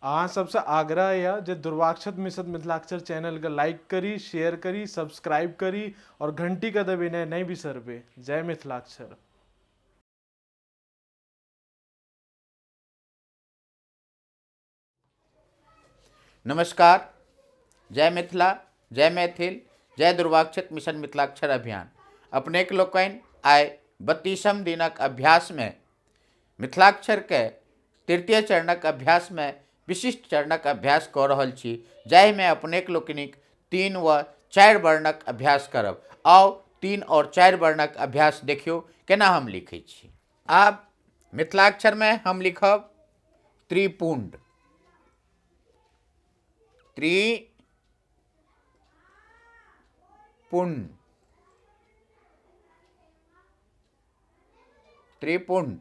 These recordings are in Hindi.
अहाँ सबसे आग्रह है जे दुर्वाक्षत मिशन मिथिलाक्षर चैनल के लाइक करी, शेयर करी, सब्सक्राइब करी और घंटी का दबाना नहीं बिसरबे। जय मिथिलाक्षर। नमस्कार, जय मिथिला, जय मैथिल, जय दुर्वाक्षत मिशन मिथिलाक्षर अभियान। अपनेक लोकनि आइ 32म दिनक अभ्यास में मिथिलाक्षर के तृतीय चरणक अभ्यास में विशिष्ट चरणक अभ्यास कऽ रहल छी, जाहि में अपनेक लोकनिक 3 व 4 वर्णक अभ्यास करब। आओ 3 और 4 वर्णक अभ्यास देखियो केना हम लिखै छी। आब मिथिलाक्षर में हम लिखब त्रिपुंड। त्रिपुंड, त्रिपुंड।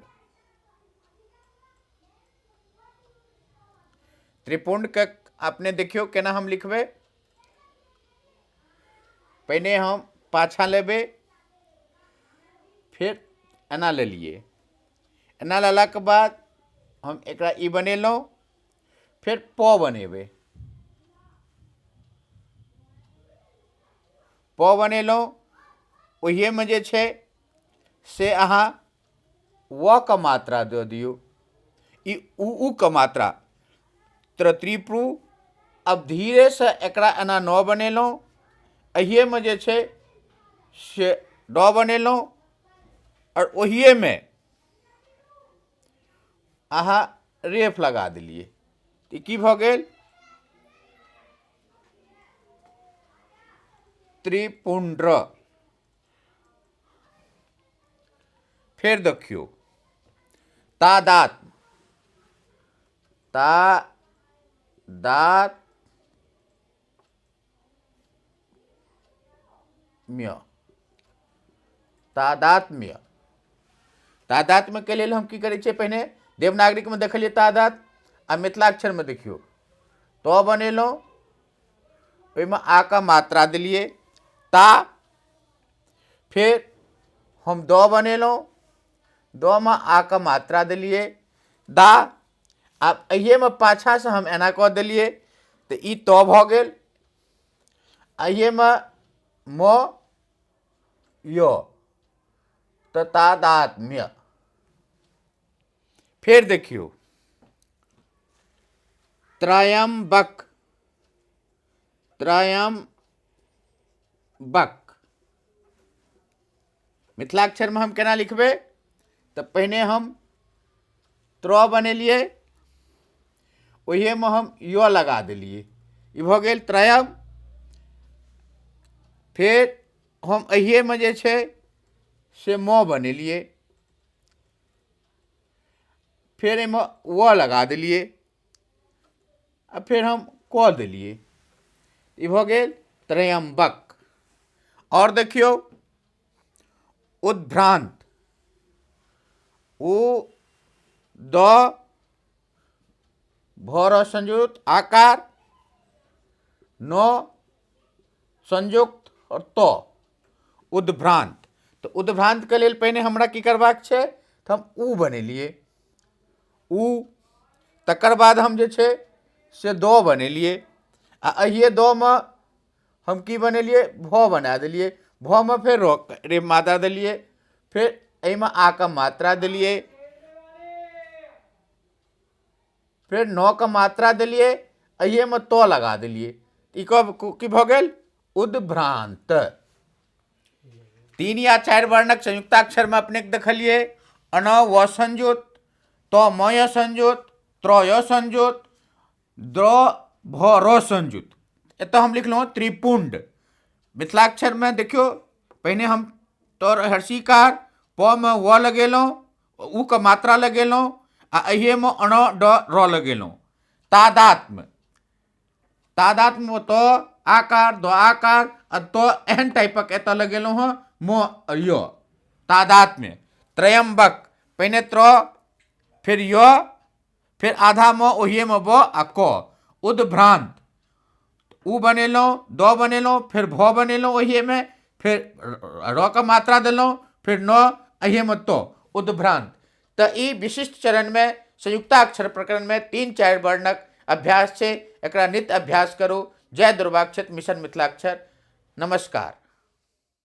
त्रिपुंड के अपने देखियो केना हम लिखबे। पहले हम पाछा लेबे, फिर एना लेलिए। एना लेला के बाद हम एकरा ई बनेलहुँ, फिर प बनेबे। प बनेलहुँ, ओहिए में जे छै से अहाँ व के मात्रा दऽ दियौ। ई उ के मात्रा त्रिपु। अब धीरे से एकरा एना न बनेलहुँ, अहिए में जे छै से ड बनेलहुँ और ओहिए में अहाँ रेफ लगा देलिए। ई की भऽ गेल? त्रिपुंड्र। फिर देखियो तादात। तादात्म्य। तादात्म्य। तादात्म्य के लेल हम की करै छियै? पहिने देवनागरिक में देखलिए तादात, आ मिथिलाक्षर में देखियो तो बनेलहुँ, ओहिमे आ का मात्रा दिलिए ता। फिर हम द बनेलहुँ, द में आ का मात्रा दिलिए दा। आब अहिए में पाछा से हम एना कऽ देलिए तो ई त भऽ गेल। अहिए में म य तो तादात्म्य। फिर देखियो त्रयंबक। त्रयंबक मिथिलाक्षर में हम केना लिखबे? तो पहले हम त्र बनेलिए, ओहिए में हम य लगा देलिए, ई भऽ गेल त्रयम। फिर हम अहिए में जे छै से म बनेलिए, फिर एहिमे व लगा देलिए, आ फिर हम क देलिए, ई भऽ गेल त्रयंबक। और देखियो उद्भ्रांत। उ द भर संयुक्त आकार, न संयुक्त और त, उद्भ्रांत। तो उद्भ्रांत के लेल पहले हमरा की करबाक छै? तो हम उ बनेलिए, उ। तकर बाद हम जे छै से द बनेलिए, आ अहिए द में हम की बनेलिए? भ बना देलिए। भ में फिर रे मात्रा दिलिए, फिर एहिमे आ का मात्रा दिलिए, फिर न का मात्रा दिलिए, अहिए में तो लगा दिलिए। ई की भऽ गेल? उद्भ्रांत। 3 या 4 वर्णक संयुक्ताक्षर में अपने देखलिए अन व संयुक्त, तो म य संयुक्त, त्र य संयुक्त, द्र भ र संयुक्त। एतऽ हम लिखलहुँ त्रिपुंड। मिथिलाक्षर में देखियो पहले हम तो हर्षिकार, प में व लगेलहुँ, उ के मात्रा लगेलहुँ, आ अहिए में अण ड र लगेलहुँ। तादात्म्य। तादात्म्य में तो आकार, द आकार, तो एहन टाइपक एतऽ लगेलहुँ हँ म य। तादात्म्य। त्रयंबक, पहले त्र, फिर य, फिर आधा म, ओहिए में ब आ क। उद्भ्रांत। उ बनेलहुँ, द बनेलहुँ, फिर भ बनेलहुँ ओहिए में, फिर र का मात्रा देलहुँ, फिर न, अहिए में तो, उद्भ्रांत। तो ई विशिष्ट चरण में संयुक्ताक्षर प्रकरण में 3-4 वर्णक अभ्यास है, एकरा नित्य अभ्यास करो। जय दुर्वाक्षत मिशन मिथिलाक्षर। नमस्कार।